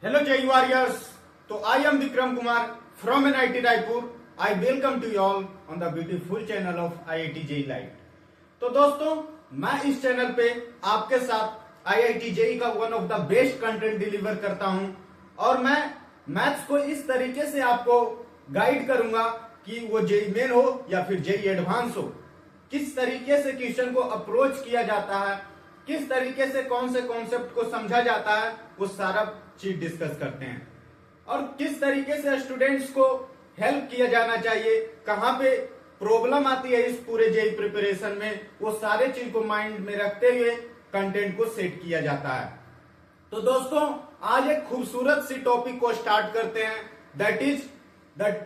Hello Jai Warriors. So I am Vikram Kumar from NIT Raipur. I welcome to you all on the beautiful channel of IIT JEE Light. तो दोस्तों मैं इस channel पे आपके साथ IIT JEE का one of the best content deliver करता हूं और मैं मैथ्स को इस तरीके से आपको गाइड करूंगा कि वो जेई मेन हो या फिर जेई एडवांस हो, किस तरीके से क्वेश्चन को अप्रोच किया जाता है, किस तरीके से कौन से कॉन्सेप्ट को समझा जाता है, वो सारा चीज डिस्कस करते हैं और किस तरीके से स्टूडेंट्स को हेल्प किया जाना चाहिए, कहां पे प्रॉब्लम आती है इस पूरे जेई प्रिपरेशन में, वो सारे चीज को माइंड में रखते हुए कंटेंट को सेट किया जाता है। तो दोस्तों आज एक खूबसूरत सी टॉपिक को स्टार्ट करते हैं, that is the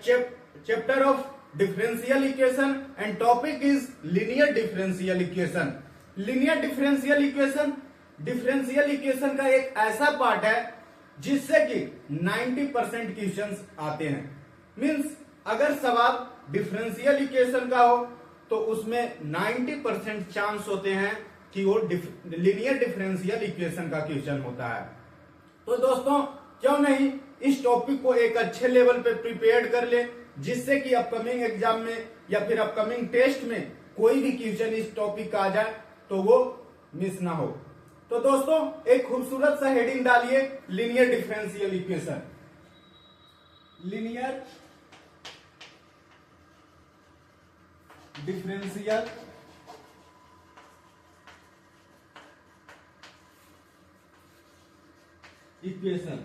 chapter of differential equation and topic is linear differential equation. Linear differential equation differential equation का एक ऐसा पार्ट है जिससे कि 90% क्वेश्चंस आते हैं। मींस अगर सवाल डिफरेंशियल इक्वेशन का हो तो उसमें 90% चांस होते हैं कि वो लीनियर डिफरेंशियल इक्वेशन का क्वेश्चन होता है। तो दोस्तों क्यों नहीं इस टॉपिक को एक अच्छे लेवल पे प्रिपेयर कर ले, जिससे कि अपकमिंग एग्जाम में या फिर अपकमिंग टेस्ट में कोई भी क्वेश्चन इस टॉपिक का आ जाए तो वो मिस ना हो। तो दोस्तों एक खूबसूरत सा हेडिंग डालिए, linear differential equation. Linear differential equation.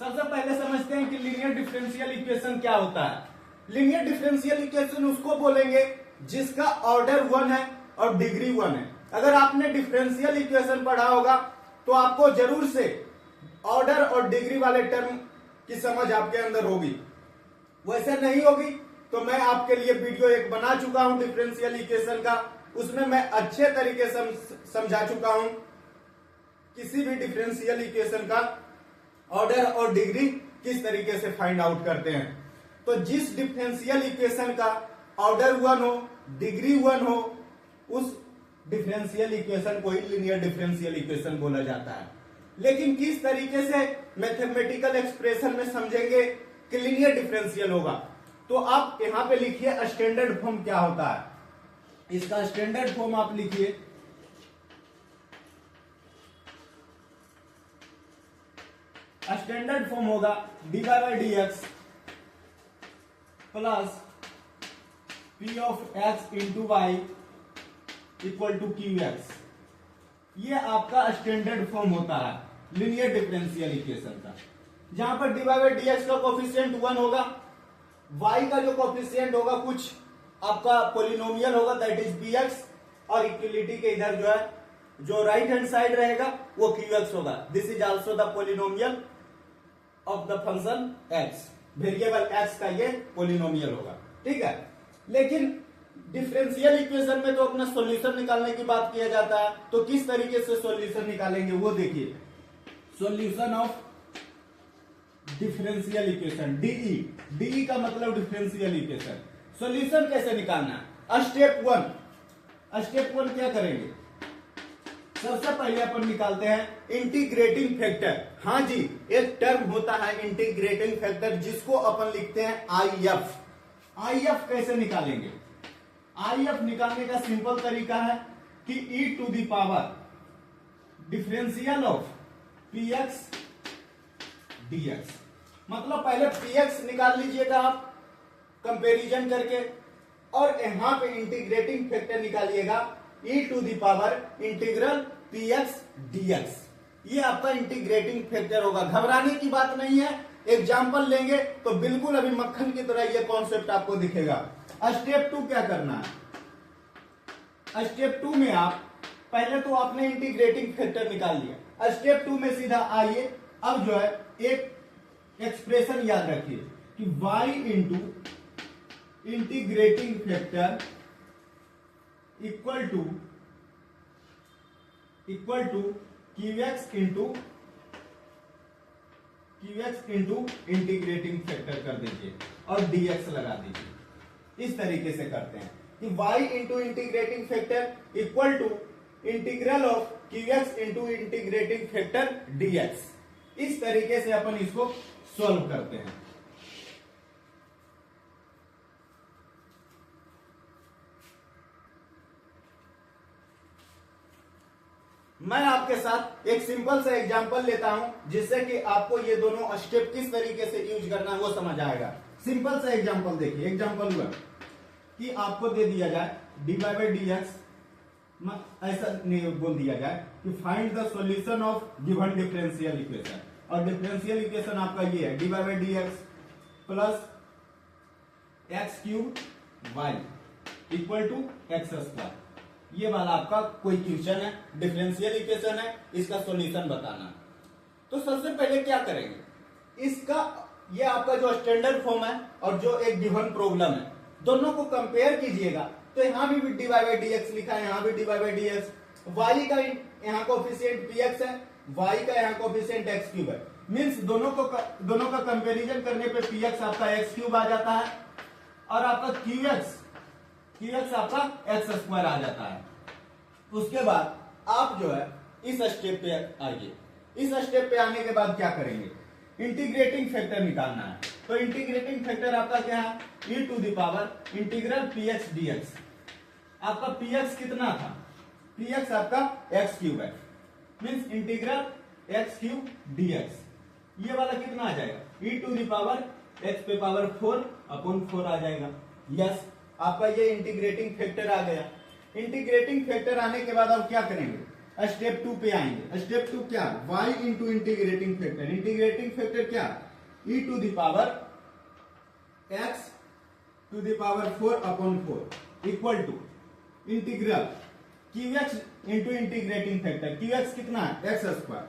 सबसे पहले समझते हैं कि लीनियर डिफरेंशियल इक्वेशन क्या होता है। लीनियर डिफरेंशियल इक्वेशन उसको बोलेंगे जिसका ऑर्डर 1 है और डिग्री 1 है। अगर आपने डिफरेंशियल इक्वेशन पढ़ा होगा तो आपको जरूर से ऑर्डर और डिग्री वाले टर्म की समझ आपके अंदर होगी। वैसे नहीं होगी तो मैं आपके लिए वीडियो एक बना चुका हूं डिफरेंशियल इक्वेशन का, उसमें मैं अच्छे तरीके से समझा चुका हूं किसी भी डिफरेंशियल इक्वेशन का ऑर्डर और डिग्री किस तरीके से फाइंड आउट करते हैं। तो जिस डिफरेंशियल इक्वेशन का ऑर्डर 1 हो, डिग्री 1 हो, उस डिफरेंशियल इक्वेशन को ही लीनियर डिफरेंशियल इक्वेशन बोला जाता है। लेकिन किस तरीके से मैथमेटिकल एक्सप्रेशन में समझेंगे कि लीनियर डिफरेंशियल होगा, तो आप यहां पे लिखिए स्टैंडर्ड फॉर्म क्या होता है। इसका स्टैंडर्ड फॉर्म आप लिखिए स्टैंडर्ड फॉर्म होगा dy by D x plus P of x into Y equal to Q X. ये आपका स्टैंडर्ड फॉर्म होता है लीनियर डिफरेंशियल इक्वेशन का, जहां पर dy बाई डी एक्स का कोफिशिएंट 1 होगा, y का जो कोफिशिएंट होगा कुछ आपका पोलिनोमियल होगा दैट इज bx, और इक्वलिटी के इधर जो है जो राइट हैंड साइड रहेगा वो qx होगा। This is also the polynomial of the function x, variable x का ये पोलिनोमियल होगा, ठीक है। लेकिन डिफरेंशियल इक्वेशन में तो अपना सॉल्यूशन निकालने की बात किया जाता है, तो किस तरीके से सॉल्यूशन निकालेंगे वो देखिए। Solution of differential equation DE का मतलब डिफरेंशियल इक्वेशन। सॉल्यूशन कैसे निकालना है? स्टेप 1 क्या करेंगे? सबसे पहले अपन निकालते हैं इंटीग्रेटिंग फैक्टर। हाँ जी, एक टर्म होता है इंटीग्रेटिंग फैक्टर जिसको अपन लिखते हैं IF। IF कैसे निकालेंगे? IF निकालने का सिंपल तरीका है कि e to the power differential of px dx। मतलब पहले px निकाल लीजिएगा आप कंपैरिजन करके, और यहां पे इंटीग्रेटिंग फैक्टर निकालिएगा e to the power integral px dx। ये आपका इंटीग्रेटिंग फैक्टर होगा। घबराने की बात नहीं है, एग्जाम्पल लेंगे तो बिल्कुल अभी मक्खन की तरह ये कॉन्सेप्ट आपको दिखेगा। स्टेप 2 क्या करना है? स्टेप 2 में आप पहले तो आपने इंटीग्रेटिंग फैक्टर निकाल लिया, स्टेप 2 में सीधा आइए, अब जो है एक एक्सप्रेशन याद रखिए कि y into integrating factor equal to qx into integrating factor कर दीजिए और dx लगा दीजिए। इस तरीके से करते हैं कि y into integrating factor equal to integral of qx into integrating factor dx। इस तरीके से अपन इसको सॉल्व करते हैं। मैं आपके साथ एक सिंपल सा एग्जांपल लेता हूं जिससे कि आपको ये दोनों स्टेप किस तरीके से यूज करना है वो समझ आएगा। सिंपल सा एग्जांपल देखिए, एग्जांपल हुआ कि आपको दे दिया जाए dy बाई डी एक्स, ऐसा नहीं बोल दिया जाए कि find the solution of given differential equation, और डिफरेंशियल इक्वेशन आपका ये है dy by D x plus X cube Y equal to X square. ये वाला आपका कोई क्वेश्चन है, डिफरेंशियल इक्वेशन है, इसका सॉल्यूशन बताना। तो सबसे पहले क्या करेंगे, इसका ये आपका जो स्टैंडर्ड फॉर्म है और जो एक गिवन प्रॉब्लम है दोनों को कंपेयर कीजिएगा। तो यहाँ भी D Y by D X लिखा है, यहाँ भी D Y by D X, Y का यहाँ कोफिशिएंट पी एक्स है, वाई का यहाँ कोफिशिएंट एक्स क्यूब है। मीन्स दोनों का कंपेरिजन करने पे पी एक्स आपका एक्स क्यूब आ जाता है और आपका क्यू एक्स आपका एक्स स्क्वायर आ जाता है। उसके बाद आप जो है इस स्टेप पे आइए। इस स्टेप पे आने के बाद क्या करेंगे, इंटीग्रेटिंग फैक्टर निकालना है। तो इंटीग्रेटिंग फैक्टर आपका क्या है, e to the power integral P X D X. आपका पी एक्स कितना था, पी एक्स आपका एक्स क्यूब है, means integral X cube D X. ये वाला कितना आ जाएगा, e to the power X पे पावर 4 अपॉन 4 आ जाएगा। यस, आपका ये इंटीग्रेटिंग फैक्टर आ गया। इंटीग्रेटिंग फैक्टर आने के बाद आप क्या करेंगे, स्टेप 2 पे आएंगे। स्टेप 2 क्या, y into integrating factor. Integrating factor क्या, e to the power x to the power 4 upon 4 equal to integral qx into integrating factor. qx कितना है, एक्स स्क्वायर,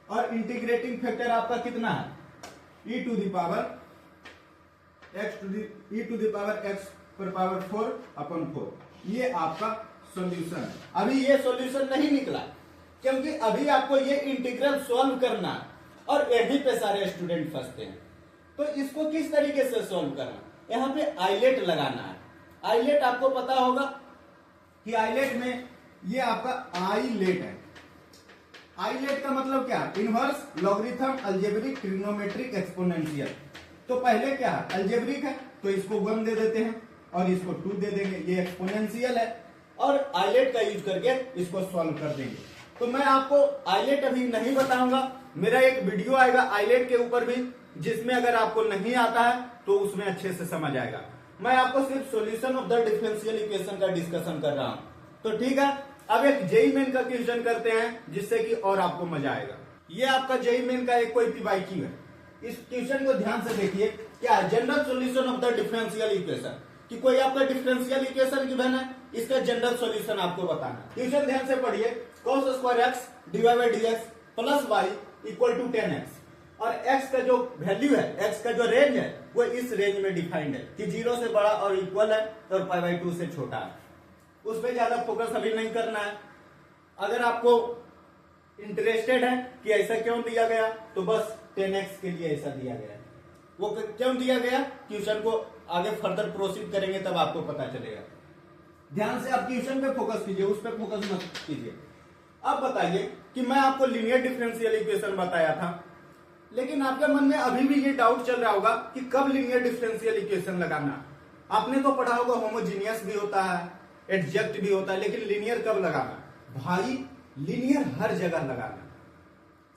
और इंटीग्रेटिंग फैक्टर आपका कितना है, e to the power x पर power 4 upon 4। ये आपका सॉल्यूशन है। अभी ये सॉल्यूशन नहीं निकला क्योंकि अभी आपको ये इंटीग्रल सॉल्व करना है और यही पे सारे स्टूडेंट फंसते हैं। तो इसको किस तरीके से सॉल्व करना, यहाँ पे आइलेट लगाना है। आइलेट आपको पता होगा कि आइलेट में ये आपका आइलेट है। आइलेट का मतलब क्या, inverse logarithm algebraic trigonometric exponential. तो पहले क्या है, अलजेब्रिक है तो इसको 1 दे देते हैं और इसको 2 दे देंगे, ये एक्सपोनेंशियल है और आइलेट का यूज करके इसको सॉल्व कर देंगे। तो मैं आपको आइलेट अभी नहीं बताऊंगा, मेरा एक वीडियो आएगा आइलेट के ऊपर भी जिसमें अगर आपको नहीं आता है तो उसमें अच्छे से समझ आएगा। मैं आपको सिर्फ solution of the differential equation का डिस्कशन कर रहा हूं। तो ठीक है, अब एक जेई मेन का क्वेश्चन करते हैं जिससे कि और आपको मजा आएगा। ये आपका जेई मेन का एक कोई पीवाईक्यू है। इस क्वेश्चन को ध्यान से देखिए, क्या है, general solution of the differential equation, कि कोई आपका डिफरेंशियल इक्वेशन गिवन है, इसका जनरल सॉल्यूशन आपको बताना है। क्वेश्चन ध्यान से पढ़िए, cos square X dy by D x plus Y equal to 10x, और x का जो वैल्यू है, x का जो रेंज है वो इस रेंज में डिफाइंड है कि 0 से बड़ा और इक्वल है और पाई बाई 2 से छोटा है। उस पर ज्यादा फोकस अभी नहीं करना है। अगर आपको इंटरेस्टेड है कि ऐसा क्यों दिया गया तो बस 10x के लिए ऐसा दिया गया है। वो क्यों दिया गया, क्वेश्चन को आगे फर्दर प्रोसीड करेंगे तब आपको पता चलेगा। ध्यान से आप क्वेश्चन पे फोकस कीजिए, उस पर फोकस मत कीजिए। अब बताइए कि मैं आपको लीनियर डिफरेंशियल इक्वेशन बताया था, लेकिन आपके मन में अभी भी ये डाउट चल रहा होगा कि कब लीनियर डिफरेंशियल इक्वेशन लगाना। आपने तो पढ़ा होगा होमोजीनियस भी होता है, एडजेक्ट भी होता है, लेकिन लीनियर कब लगाना, भाई लीनियर हर जगह लगाना,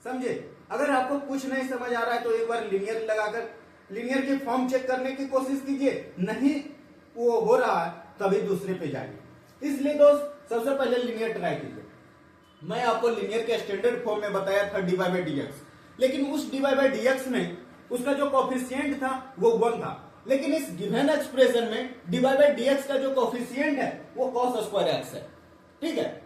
समझे। अगर आपको कुछ नहीं समझ आ रहा है तो एक बार लीनियर लगाकर लीनियर की फॉर्म चेक करने की कोशिश कीजिए, नहीं वो हो रहा है तभी दूसरे पे जाइए। इसलिए दोस्त सबसे पहले लीनियर ट्राई कीजिए। मैं आपको लीनियर के स्टैंडर्ड फॉर्म में बताया था dy बाई डी एक्स, लेकिन उस dy बाई डी एक्स में उसका जो कोफिशिएंट था वो 1 था, लेकिन इस गिवन एक्सप्रेशन में dy बाई डी एक्स का जो कोफिशिएंट है वो cos स्क्वायर एक्स है, ठीक है।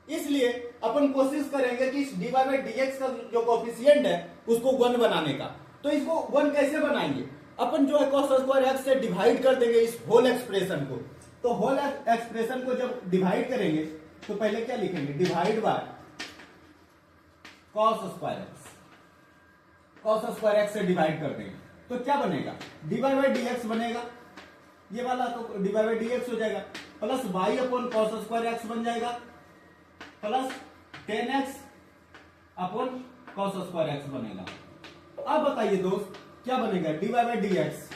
इसलिए अपन कोशिश करेंगे कि इस dy बाई डी एक्स का जो कोफिशिएंट है उसको 1 बनाने का। तो इसको 1 कैसे बनाएंगे, अपन जो है cos स्क्वायर एक्स से डिवाइड कर देंगे इस होल एक्सप्रेशन को। तो होल एक्सप्रेशन को जब डिवाइड करेंगे तो पहले क्या लिखेंगे, divide by cos square x. cos square x से डिवाइड कर देंगे तो क्या बनेगा, dy बाई डी एक्स बनेगा, ये वाला तो dy बाई डी एक्स हो जाएगा, plus y upon cos square X बन जाएगा, plus 10x upon cos square X बनेगा। अब बताइए दोस्त क्या बनेगा, dy by D x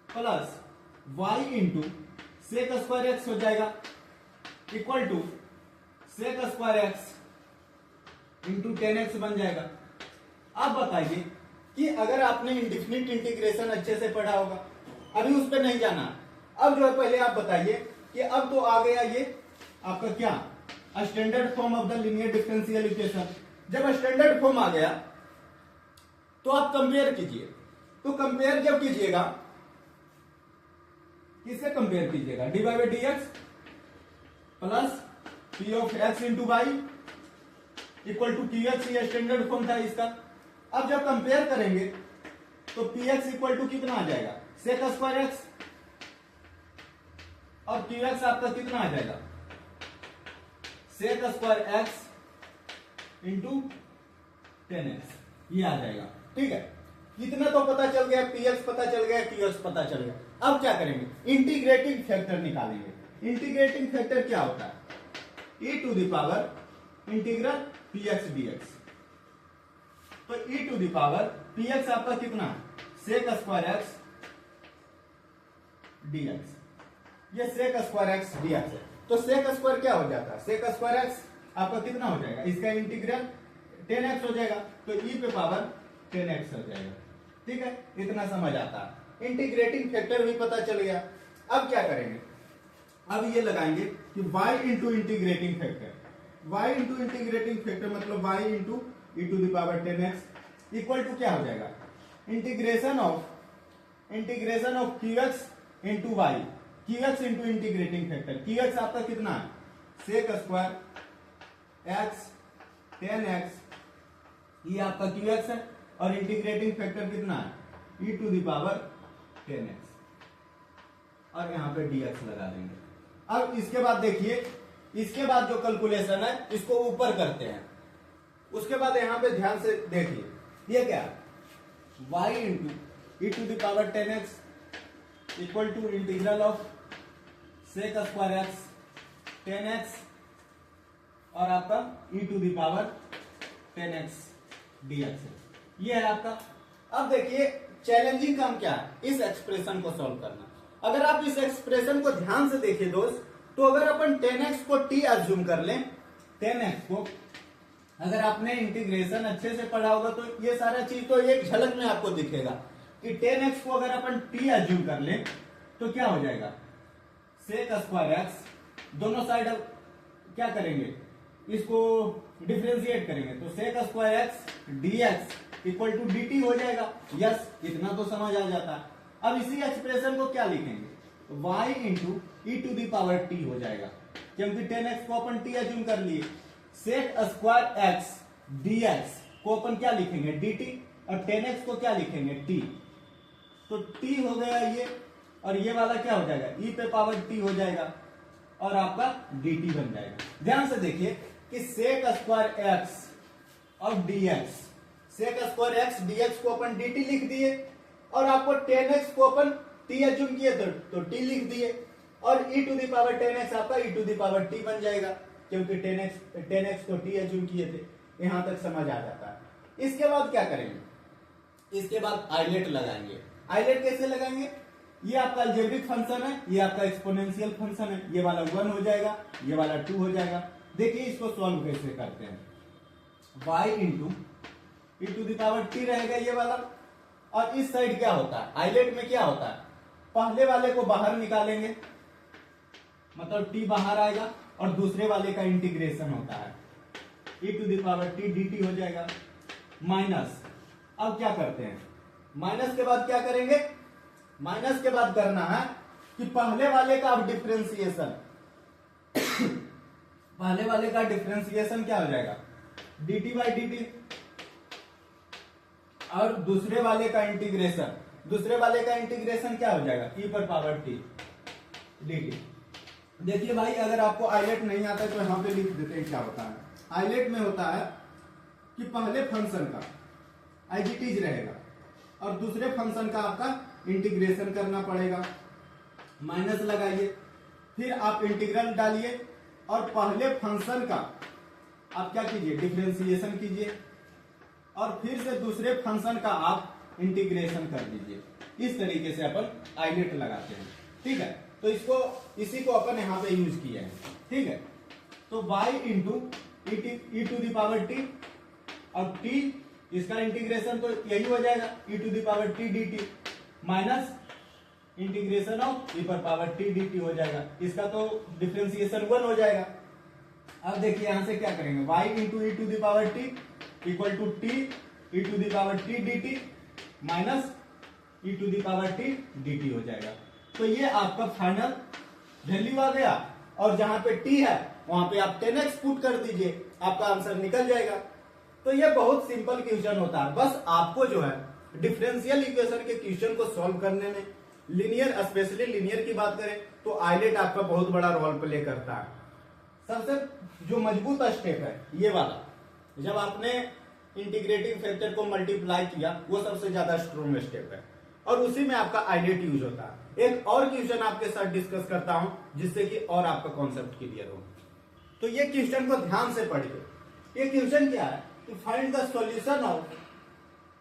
plus Y into sec square X हो जाएगा equal to sec square X into 10x बन जाएगा। अब बताइए कि अगर आपने इंडिफिनिट इंटीग्रेशन अच्छे से पढ़ा होगा, अभी उस पर नहीं जाना, अब जो है पहले आप बताइए कि अब तो आ गया ये आपका क्या standard form of the linear differential equation. जब स्टैंडर्ड फॉर्म आ गया तो आप कंपेयर कीजिए, तो कंपेयर जब कीजिएगा किससे कंपेयर कीजिएगा, D Y by D x plus P of x into Y equal to Q X, ये स्टैंडर्ड फॉर्म था इसका। अब जब कंपेयर करेंगे तो पी एक्स इक्वल टू कितना आ जाएगा, सेक स्क्वायर एक्स, और क्यू एक्स आपका कितना आ जाएगा, sec square X into 10x, ये आ जाएगा। ठीक है, इतना तो पता चल गया, पी एक्स पता चल गया, क्यू एक्स पता चल गया। अब क्या करेंगे, इंटीग्रेटिंग फैक्टर निकालेंगे। इंटीग्रेटिंग फैक्टर क्या होता है, e to the power integral P X D X. तो e to the power P X आपका कितना, sec square X D X, ये sec square X D X है। तो सेक स्क्वायर क्या हो जाता है, सेक स्क्वायर एक्स आपका कितना हो जाएगा, इसका इंटीग्रल 10x हो जाएगा, तो e पे पावर 10x हो जाएगा। ठीक है, इतना समझ आता है, इंटीग्रेटिंग फैक्टर भी पता चल गया। अब क्या करेंगे, अब ये लगाएंगे कि y into integrating factor, y into integrating factor मतलब y into E to the power 10x equal to क्या हो जाएगा, integration of Q x into Y, Q x into integrating factor, Q x आपका कितना है, सेक स्क्वायर एक्स 10x, ये आपका Q x है, और इंटीग्रेटिंग फैक्टर कितना है, ई टू द पावर 10x, और यहां पे dx लगा देंगे। अब इसके बाद देखिए, इसके बाद जो कैलकुलेशन है इसको ऊपर करते हैं, उसके बाद यहां पे ध्यान से देखिए, ये क्या y into E to the power 10x equal to integral of sec square X 10x और आपका E to the power 10x dx है, ये है आपका। अब देखिए चैलेंजिंग काम क्या है, इस एक्सप्रेशन को सॉल्व करना। अगर आप इस एक्सप्रेशन को ध्यान से देखिए दोस्त, तो अगर अपन 10x को t अज्यूम कर लें, 10x को अगर आपने इंटीग्रेशन अच्छे से पढ़ा होगा तो ये सारा चीज तो एक झलक में आपको दिखेगा कि 10x को अगर अपन t अज्यूम कर लें तो क्या हो जाएगा, सेक स्क्वायर एक्स, दोनों साइड अब क्या करेंगे, इसको डिफरेंशिएट करेंगे, तो sec square x dx equal to dt हो जाएगा। यस, इतना तो समझ आ जाता है। अब इसी एक्सप्रेशन को क्या लिखेंगे, y into E to the power t हो जाएगा, क्योंकि 10x को अपन t अज्यूम कर लिए। सेक स्क्वायर एक्स dx को अपन क्या लिखेंगे, dt, और 10x को क्या लिखेंगे, t, तो t हो गया ये, और ये वाला क्या हो जाएगा, e पे पावर t हो जाएगा, और आपका dt बन जाएगा। ध्यान से देखिए कि सेक स्क्वायर एक्स और dx, sec square x dx को अपन dt लिख दिए, और आपको 10x को अपन t अज्यूम किए तो t लिख दिए, और e to the power 10x आपका e to the power t बन जाएगा, क्योंकि 10x को t अज्यूम किए थे। यहां तक समझ आ जाता है। इसके बाद क्या करेंगे, इसके बाद आइलेट लगाएंगे। आइलेट कैसे लगाएंगे, ये आपका अलजेब्रिक फंक्शन है, ये आपका एक्सपोनेंशियल फंक्शन है, ये वाला 1 हो जाएगा, ये वाला 2 हो जाएगा। देखिए इसको सॉल्व कैसे करते हैं, y into E to the power t रहेगा ये वाला, और इस साइड क्या होता है, आइलेट में क्या होता है, पहले वाले को बाहर निकालेंगे, मतलब t बाहर आएगा, और दूसरे वाले का इंटीग्रेशन होता है, e to the power t dt हो जाएगा, माइनस। अब क्या करते हैं, माइनस के बाद क्या करेंगे, माइनस के बाद करना है कि पहले वाले का अब डिफरेंशिएशन पहले वाले का डिफरेंशिएशन क्या हो जाएगा, dt बाई dt, और दूसरे वाले का इंटीग्रेशन, दूसरे वाले का इंटीग्रेशन क्या हो जाएगा, e पर पावर t dt। देखिए भाई, अगर आपको आइलेट नहीं आता है तो यहां पे लिख देते हैं क्या होता है। आइलेट में होता है कि पहले फंक्शन का एज इट इज रहेगा, और दूसरे फंक्शन का आपका इंटीग्रेशन करना पड़ेगा, माइनस लगाइए, फिर आप इंटीग्रल डालिए, और पहले फंक्शन का आप क्या कीजिए, डिफरेंशिएशन कीजिए, और फिर से दूसरे फंक्शन का आप इंटीग्रेशन कर दीजिए। इस तरीके से अपन आइलेट लगाते हैं, ठीक है। तो इसी को अपन यहाँ पे यूज किया है, ठीक है। तो y into E to the power t, और t इसका इंटीग्रेशन तो यही हो जाएगा e to the power t dt minus integration of e पर पावर t dt हो जाएगा। इसका तो डिफरेंशिएशन 1 हो जाएगा। अब देखिए यहां से क्या करेंगे, y into E to the power t equal to t e to the power t dt minus e to the power t dt हो जाएगा। तो ये आपका फाइनल वैल्यू आ गया, और जहां पे t है वहां पे आप 10x पुट कर दीजिए, आपका आंसर निकल जाएगा। तो ये बहुत सिंपल क्वेश्चन होता है। बस आपको जो है डिफरेंशियल इक्वेशन के क्वेश्चन को सॉल्व करने में लीनियर, स्पेशली लीनियर की बात करें तो आइलेट आपका बहुत बड़ा रोल प्ले करता है। सबसे जो मजबूत स्टेप है ये वाला, जब आपने इंटीग्रेटिंग फैक्टर को मल्टीप्लाई किया, वो सबसे ज्यादा स्ट्रॉन्ग स्टेप है, और उसी में आपका आइलेट यूज होता है। एक और क्वेश्चन आपके साथ डिस्कस करता हूं जिससे कि और आपका कॉन्सेप्ट क्लियर हो। तो ये क्वेश्चन को ध्यान से पढ़िए। ये क्वेश्चन क्या है कि फाइंड द सॉल्यूशन ऑफ,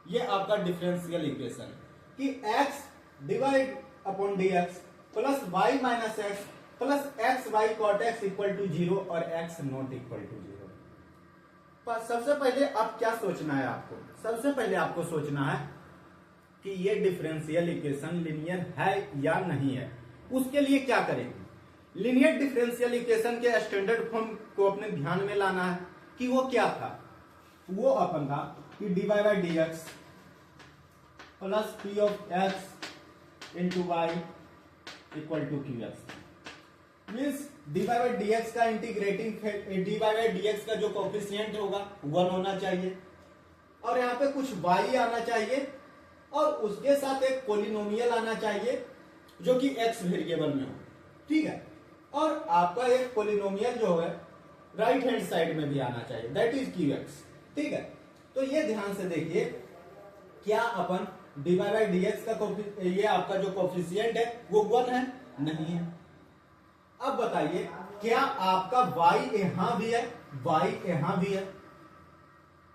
ये आपका डिफरेंशियल इक्वेशन कि x divide upon dx plus y minus x plus x y cot x equal to 0 और x नॉट इक्वल टू 0। सबसे पहले अब क्या सोचना है आपको, सबसे पहले आपको सोचना है कि ये डिफरेंशियल इक्वेशन लीनियर है या नहीं है। उसके लिए क्या करेंगे, लीनियर डिफरेंशियल इक्वेशन के स्टैंडर्ड फॉर्म को अपने ध्यान में लाना है कि वो क्या था। वो अपन था कि dy by D x plus P of x into Y equal to Q X. Means dy by D X का integrating, dy by D X का जो कोफिशिएंट होगा 1 होना चाहिए, और यहाँ पे कुछ y आना चाहिए, और उसके साथ एक पोलिनोमियल आना चाहिए जो कि x वेरिएबल में हो, ठीक है। और आपका एक पोलिनोमियल जो है राइट हैंड साइड में भी आना चाहिए, दैट इज qx, ठीक है। तो ये ध्यान से देखिए, क्या अपन dy बाई डी एक्स का ये आपका जो कोफिशिएंट है वो 1 है, नहीं है। अब बताइए क्या आपका y यहां भी है, y यहां भी है,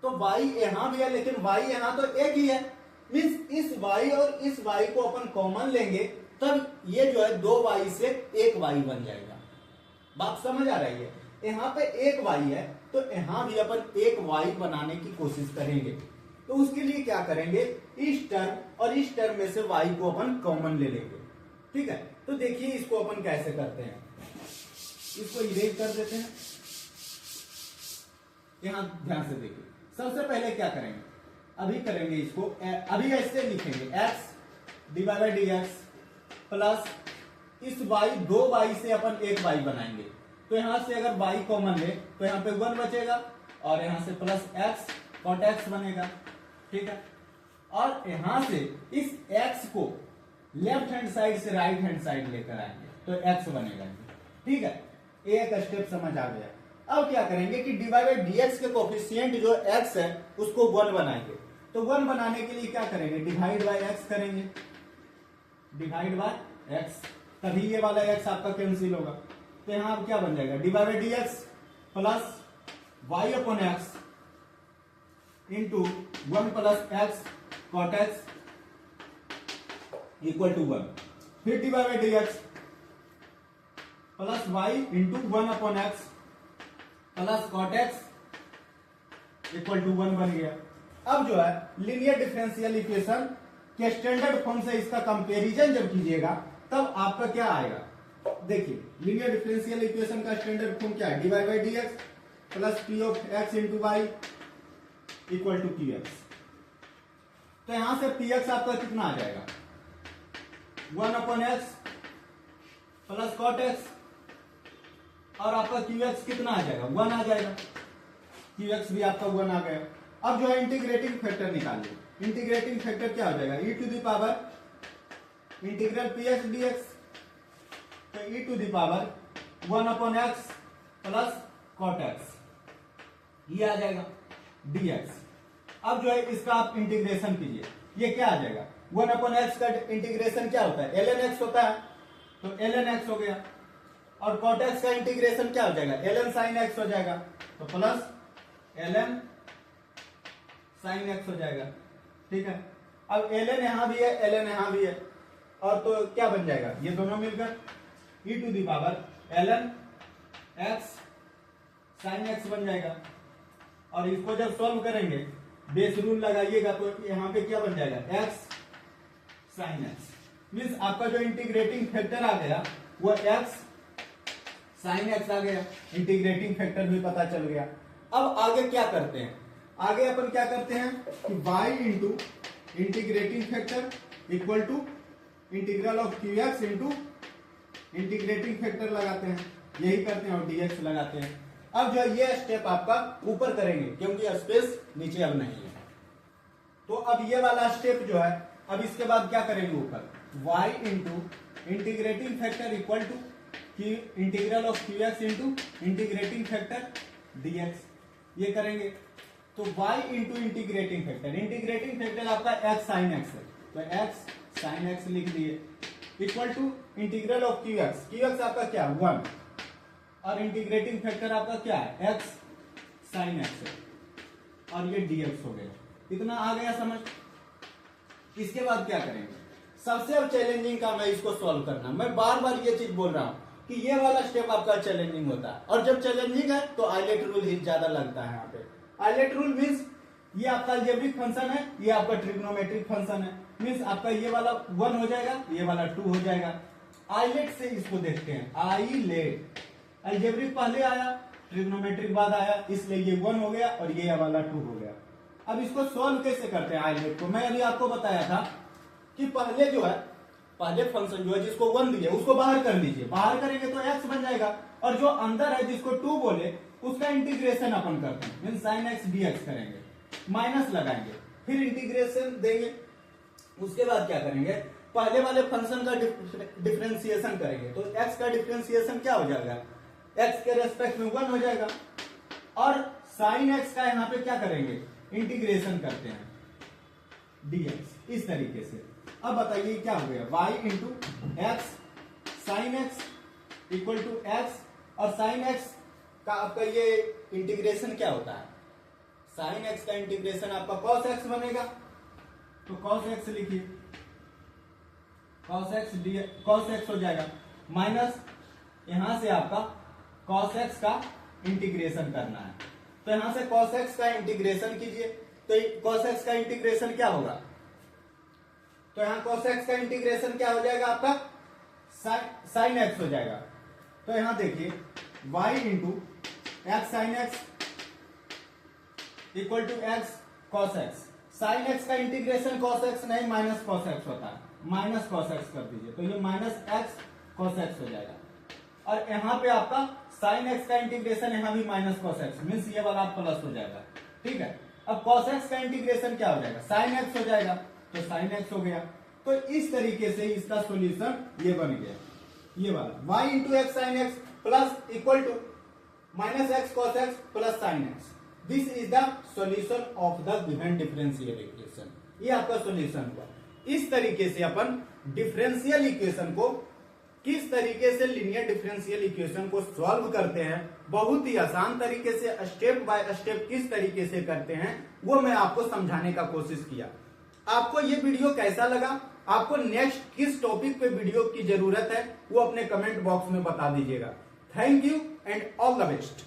तो y यहां भी है लेकिन y यहां तो एक ही है। मीन्स इस y और इस y को अपन कॉमन लेंगे तब ये जो है 2y से 1y बन जाएगा। बात समझ आ रही है, यहाँ पे 1y है तो यहाँ भी अपन 1y बनाने की कोशिश करेंगे। तो उसके लिए क्या करेंगे, इस टर्म और इस टर्म में से y को अपन कॉमन ले लेंगे, ठीक है। तो देखिए इसको अपन कैसे करते हैं, इसको इरेज कर देते हैं। यहां ध्यान से देखिए, सबसे पहले क्या करेंगे, अभी करेंगे इसको, अभी ऐसे लिखेंगे x divide by D x plus इस y 2y से अपन 1y बनाएंगे। तो यहां से अगर y कॉमन ले तो यहां पे 1 बचेगा, और यहां से प्लस x कॉट x बनेगा, ठीक है। और यहां से इस x को लेफ्ट हैंड साइड से राइट हैंड साइड लेकर आएंगे तो x बनेगा, ठीक है। एक स्टेप समझ आ गया। अब क्या करेंगे कि dy बाई डी एक्स के कोफिशिएंट जो x है उसको 1 बनाएंगे। तो 1 बनाने के लिए क्या करेंगे, डिवाइड बाई x करेंगे, डिवाइड बाई x, तभी ये वाला x आपका कैंसिल होगा। तो यहां अब क्या बन जाएगा, dy by D x plus y upon x into 1 plus x cot x equal to 1, फिर dy by D x plus y into 1 upon x plus cot x equal to 1 बन गया। अब जो है लीनियर डिफरेंशियल इक्वेशन के standard form से इसका comparison जब कीजिएगा तब आपका क्या आएगा, देखिए लीनियर डिफरेंशियल इक्वेशन का स्टैंडर्ड फॉर्म क्या है, dy by D x plus P of x into Y equal to Q x. तो यहां से पी एक्स आपका कितना आ जाएगा, 1 upon x plus cot x, और आपका क्यू एक्स कितना आ जाएगा, 1 आ जाएगा, क्यू एक्स भी आपका 1 आ गया। अब जो है इंटीग्रेटिंग फैक्टर निकालिए, इंटीग्रेटिंग फैक्टर क्या हो जाएगा, E to the power integral P X D X, तो E to the power 1 upon x plus cot X, ये आ जाएगा dx। अब जो है इसका आप इंटीग्रेशन कीजिए, ये क्या आ जाएगा, 1 अपॉन एक्स का इंटीग्रेशन क्या होता है, ln x होता है, तो ln x हो गया, और cot x का इंटीग्रेशन क्या हो जाएगा, ln sin x हो जाएगा, तो प्लस ln साइन एक्स हो जाएगा। ठीक है, अब ln यहां भी है, ln यहां भी है, और तो क्या बन जाएगा, ये दोनों मिलकर e to the power ln x sine x बन जाएगा। और इसको जब सॉल्व करेंगे बेस रूल लगाइएगा तो यहाँ पे क्या बन जाएगा, x साइन x, मीन्स आपका जो इंटीग्रेटिंग फैक्टर आ गया वो x साइन x आ गया, इंटीग्रेटिंग फैक्टर भी पता चल गया। अब आगे क्या करते हैं, आगे अपन क्या करते हैं कि y into integrating factor equal to integral of Q x into integrating factor लगाते हैं, यही करते हैं, और dx लगाते हैं। अब जो ये स्टेप आपका ऊपर करेंगे क्योंकि स्पेस नीचे अब नहीं है, तो अब ये वाला स्टेप जो है, अब इसके बाद क्या करेंगे ऊपर, y into integrating factor equal to integral of Q x into integrating factor dx, ये करेंगे। तो y इंटू इंटीग्रेटिंग फैक्टर आपका x साइन x है, तो x साइन x लिख दिए, equal to integral of Q x आपका क्या 1, और इंटीग्रेटिंग फैक्टर आपका क्या है x साइन x है, और ये dx हो गया। इतना आ गया समझ। इसके बाद क्या करेंगे, सबसे अब चैलेंजिंग काम है इसको सॉल्व करना। मैं बार बार ये चीज बोल रहा हूं कि ये वाला स्टेप आपका चैलेंजिंग होता है, और जब चैलेंजिंग है तो आइलेट रूल ही ज्यादा लगता है। यहाँ पे आइलेट रूल मीन्स ये आपका अलजेब्रिक फंक्शन है, ये आपका ट्रिग्नोमेट्रिक फंक्शन है, मीन्स आपका ये वाला 1 हो जाएगा, ये वाला 2 हो जाएगा। आइलेट से इसको देखते हैं, आइलेट, अलजेब्रिक पहले आया, ट्रिग्नोमेट्रिक बाद आया, इसलिए ये 1 हो गया और ये वाला 2 हो गया। अब इसको सॉल्व कैसे करते हैं आइलेट को, मैं अभी आपको बताया था कि पहले जो है, पहले फंक्शन जो है जिसको 1 दिए उसको बाहर कर लीजिए, बाहर करेंगे तो x बन जाएगा, और जो अंदर है जिसको 2 बोले उसका इंटीग्रेशन अपन करते हैं, मीन साइन x dx करेंगे, माइनस लगाएंगे, फिर इंटीग्रेशन देंगे। उसके बाद क्या करेंगे, पहले वाले फंक्शन का डिफरेंशिएशन करेंगे, तो x का डिफरेंशिएशन क्या हो जाएगा, x के रेस्पेक्ट में 1 हो जाएगा, और साइन x का यहाँ पे क्या करेंगे, इंटीग्रेशन करते हैं dx, इस तरीके से। अब बताइए क्या हो गया, y into x sine x equal to x, और साइन एक्स का आपका ये इंटीग्रेशन क्या होता है, साइन एक्स का इंटीग्रेशन आपका cos x बनेगा, तो cos x लिखिए, cos x हो जाएगा, माइनस यहां से आपका cos x का इंटीग्रेशन करना है, तो यहां से cos x का इंटीग्रेशन कीजिए, तो cos x का इंटीग्रेशन क्या होगा, तो यहां cos x का इंटीग्रेशन क्या हो जाएगा आपका साइन x हो जाएगा। तो यहां देखिए y into x sine x equal to x cos x, sine x का इंटीग्रेशन cos x नहीं माइनस cos x होता है, माइनस cos x कर दीजिए, तो ये माइनस x cos x हो जाएगा, और यहाँ पे आपका साइन x का इंटीग्रेशन यहाँ भी माइनस cos x, मीन्स ये वाला प्लस हो जाएगा। ठीक है, अब cos x का इंटीग्रेशन क्या हो जाएगा, साइन x हो जाएगा, तो साइन x हो गया। तो इस तरीके से इसका सॉल्यूशन ये बन गया, ये वाला y into x sine x plus equal to minus x cos x plus sine x, this is the solution of the given differential equation. ये आपका सॉल्यूशन हुआ। इस तरीके से अपन डिफरेंशियल इक्वेशन को, किस तरीके से लीनियर डिफरेंशियल इक्वेशन को सॉल्व करते हैं, बहुत ही आसान तरीके से स्टेप बाय स्टेप किस तरीके से करते हैं, वो मैं आपको समझाने का कोशिश किया। आपको ये वीडियो कैसा लगा, आपको नेक्स्ट किस टॉपिक पे वीडियो की जरूरत है, वो अपने कमेंट बॉक्स में बता दीजिएगा। Thank you and all the best.